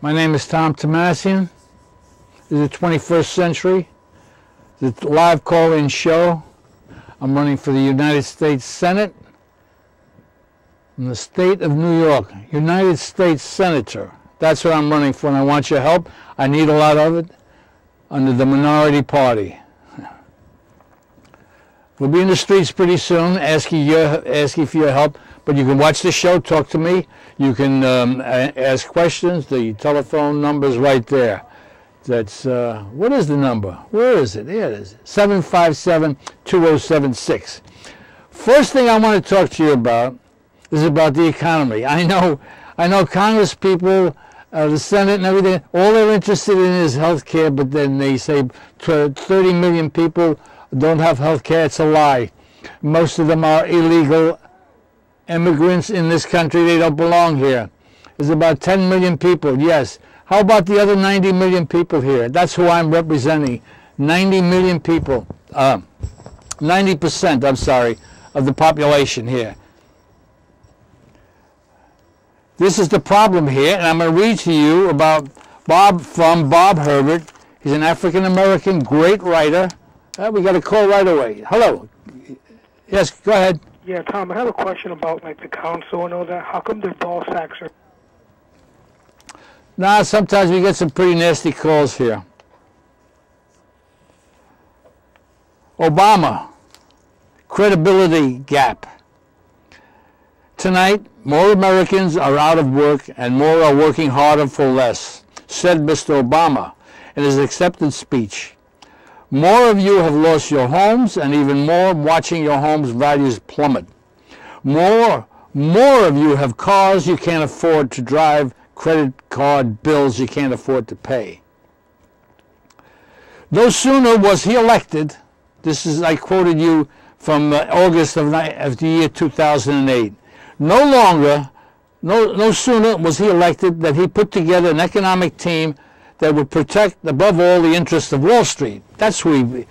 My name is Tom Tomasian. This is the 21st century. The live call-in show. I'm running for the United States Senate in the state of New York. United States Senator. That's what I'm running for, and I want your help. I need a lot of it under the minority party. We'll be in the streets pretty soon asking for your help, but you can watch the show, talk to me. You can ask questions. The telephone number is right there. That's, what is the number? Where is it? There it is, 757-2076. First thing I want to talk to you about is about the economy. I know Congress people, the Senate and everything, all they're interested in is health care, but then they say 30 million people don't have health care. It's a lie. Most of them are illegal immigrants in this country. They don't belong here. There's about 10 million people, yes. How about the other 90 million people here? That's who I'm representing. 90 million people. 90%, I'm sorry, of the population here. This is the problem here, and I'm going to read to you about Bob Herbert. He's an African-American great writer. We got a call right away. Hello. Yes, go ahead. Yeah, Tom, I have a question about like the council and all that. How come their ball sacks are... Nah, sometimes we get some pretty nasty calls here. Obama, credibility gap. Tonight, more Americans are out of work and more are working harder for less, said Mr. Obama in his acceptance speech. More of you have lost your homes, and even more watching your homes' values plummet. More of you have cars you can't afford to drive, credit card bills you can't afford to pay. No sooner was he elected, this is, I quoted you from August of the year 2008, no sooner was he elected that he put together an economic team that would protect, above all, the interests of Wall Street. That's who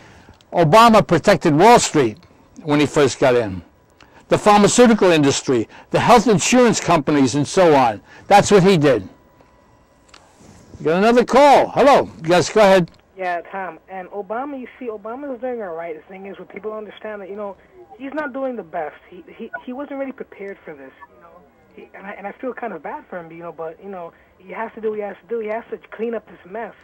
Obama protected Wall Street when he first got in. The pharmaceutical industry, the health insurance companies, and so on. That's what he did. You got another call. Hello. Yes, go ahead. Yeah, Tom. And Obama, you see, Obama's doing all right. The thing is, what people understand that, he's not doing the best. He wasn't really prepared for this, and I feel kind of bad for him, but, he has to do what he has to do. He has to clean up this mess.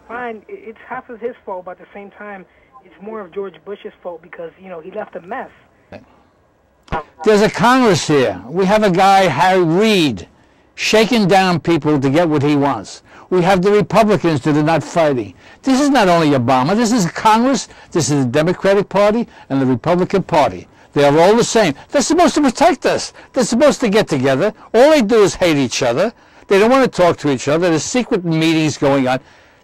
Fine, it's half of his fault, but at the same time, it's more of George Bush's fault because, he left a mess. There's a Congress here. We have a guy, Harry Reid, shaking down people to get what he wants. We have the Republicans that are not fighting. This is not only Obama. This is Congress. This is the Democratic Party and the Republican Party. They are all the same. They're supposed to protect us. They're supposed to get together. All they do is hate each other. They don't want to talk to each other. There's secret meetings going on.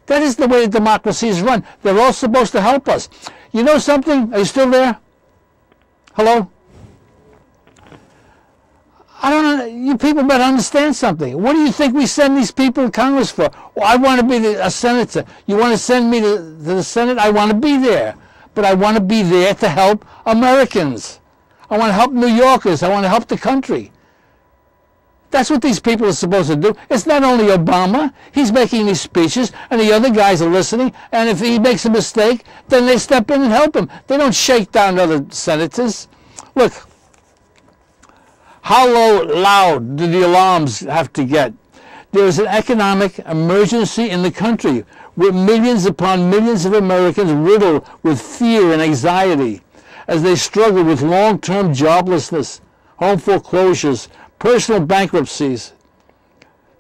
That is the way democracy is run. They're all supposed to help us. You know something? Are you still there? Hello? I don't know. You people better understand something. What do you think we send these people to Congress for? Well, I want to be a senator. You want to send me to the Senate? I want to be there. But I want to be there to help Americans. I want to help New Yorkers. I want to help the country. That's what these people are supposed to do. It's not only Obama. He's making these speeches, and the other guys are listening, and if he makes a mistake, then they step in and help him. They don't shake down other senators. Look, how loud do the alarms have to get? There is an economic emergency in the country with millions upon millions of Americans riddled with fear and anxiety as they struggle with long-term joblessness, home foreclosures, personal bankruptcies.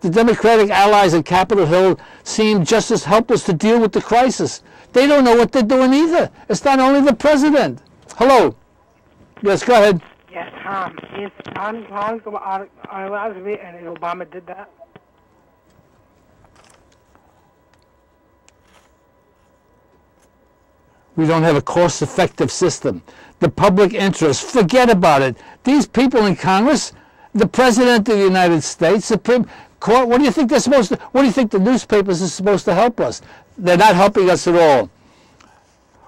The Democratic allies at Capitol Hill seem just as helpless to deal with the crisis. They don't know what they're doing either. It's not only the president. Hello. Yes, go ahead. Yes, Tom. If on of it, and Obama did that. We don't have a cost-effective system. The public interest, forget about it. These people in Congress, the President of the United States, Supreme Court, what do you think they're supposed to, what do you think the newspapers are supposed to help us? They're not helping us at all.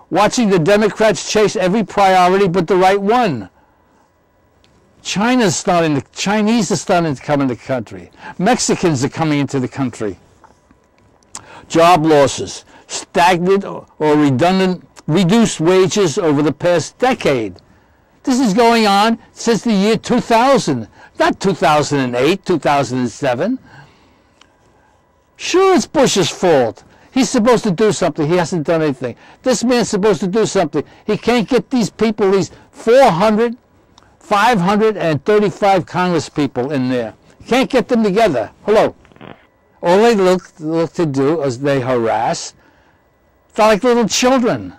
Watching the Democrats chase every priority but the right one. Chinese are starting to come into the country. Mexicans are coming into the country. job losses, stagnant or redundant, reduced wages over the past decade. This is going on since the year 2000, not 2008, 2007. Sure, it's Bush's fault. He's supposed to do something. He hasn't done anything. This man's supposed to do something. He can't get these people, these 535 Congress people in there. He can't get them together. Hello. All they look to do is they harass. They're like little children.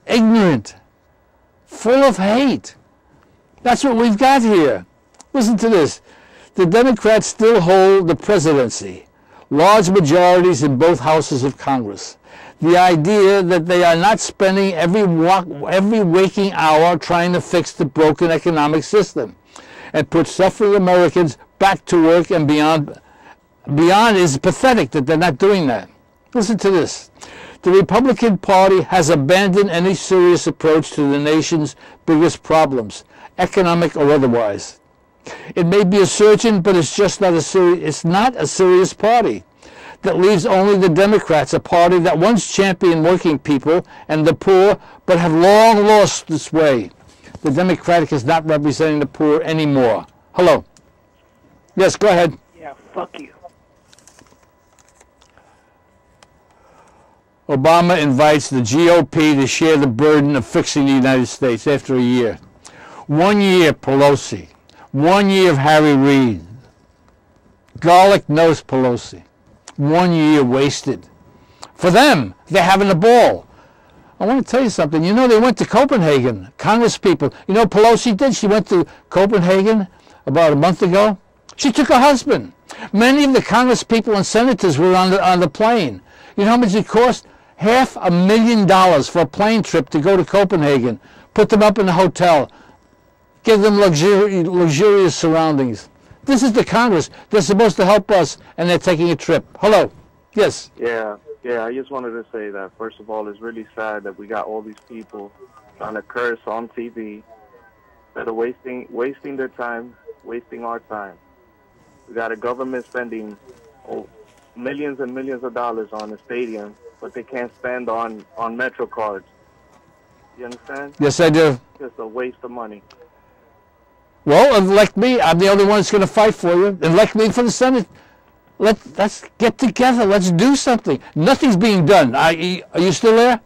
Ignorant. Full of hate. That's what we've got here. Listen to this. The Democrats still hold the presidency. Large majorities in both houses of Congress. The idea that they are not spending every waking hour trying to fix the broken economic system and put suffering Americans back to work and beyond is pathetic that they're not doing that. Listen to this. The Republican Party has abandoned any serious approach to the nation's biggest problems, economic or otherwise. It may be a surgeon, but it's just not a serious party. That leaves only the Democrats, a party that once championed working people and the poor, but have long lost this way. The Democratic is not representing the poor anymore. Hello. Yes, go ahead. Yeah, fuck you. Obama invites the GOP to share the burden of fixing the United States after a year. 1 year, Pelosi. 1 year of Harry Reid. Garlic nose Pelosi. 1 year wasted. For them, they're having a ball. I want to tell you something. You know, they went to Copenhagen, Congress people. You know Pelosi did? She went to Copenhagen about a month ago. She took her husband. Many of the Congress people and senators were on the plane. You know how much it cost? $500,000 for a plane trip to go to Copenhagen. Put them up in a hotel. Give them luxurious surroundings. This is the Congress. They're supposed to help us, and they're taking a trip. Hello. Yes. Yeah, I just wanted to say that, first of all, it's really sad that we got all these people trying to curse on TV that are wasting their time, wasting our time. We got a government spending millions and millions of dollars on a stadium, but they can't spend on Metro cards. You understand? Yes, I do. Just a waste of money. Well, elect me. I'm the only one that's going to fight for you. Elect me for the Senate. Let's get together. Let's do something. Nothing's being done. Are you still there?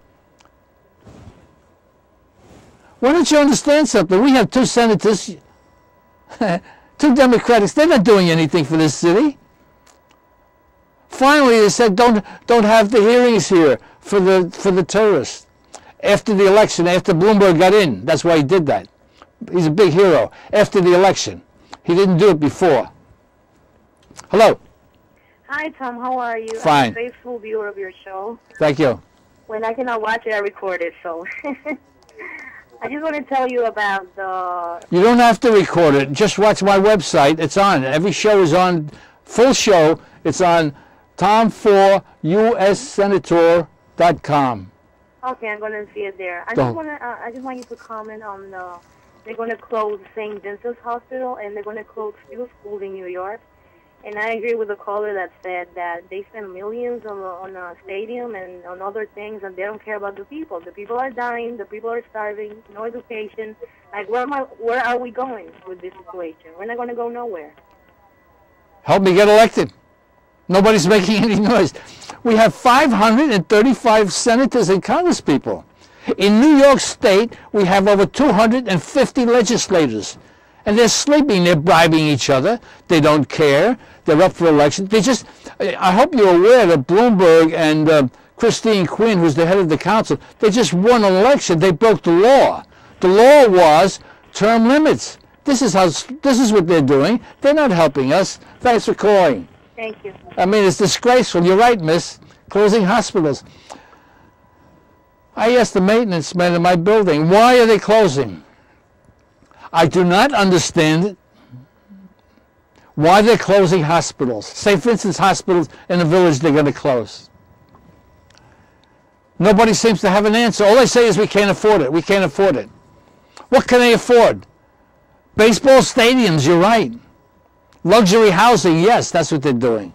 Why don't you understand something? We have 2 senators, 2 Democrats. They're not doing anything for this city. Finally, they said don't have the hearings here for the terrorists. After the election, after Bloomberg got in, that's why he did that. He's a big hero. After the election, he didn't do it before. Hello. Hi, Tom. How are you? Fine. I'm a faithful viewer of your show. Thank you. When I cannot watch it, I record it. So I just want to tell you about the. You don't have to record it. Just watch my website. It's on. Every show is on. Full show. It's on tom4ussenator.com. Okay, I'm going to see it there. I just want you to comment on they're going to close St. Vincent's Hospital and they're going to close few schools in New York. And I agree with the caller that said that they spend millions on a stadium and on other things, and they don't care about the people. The people are dying. The people are starving. No education. Like, where are we going with this situation? We're not going to go nowhere. Help me get elected. Nobody's making any noise. We have 535 senators and congresspeople. In New York State, we have over 250 legislators. And they're sleeping. They're bribing each other. They don't care. They're up for election. I hope you're aware that Bloomberg and Christine Quinn, who's the head of the council, they just won an election. They broke the law. The law was term limits. This is what they're doing. They're not helping us. Thanks for calling. Thank you. I mean, it's disgraceful. You're right, miss. Closing hospitals. I asked the maintenance man in my building, why are they closing? I do not understand it. Why they're closing hospitals. St. Vincent's Hospital in the village, they're going to close. Nobody seems to have an answer. All they say is we can't afford it. We can't afford it. What can they afford? Baseball stadiums, you're right. Luxury housing, yes, that's what they're doing.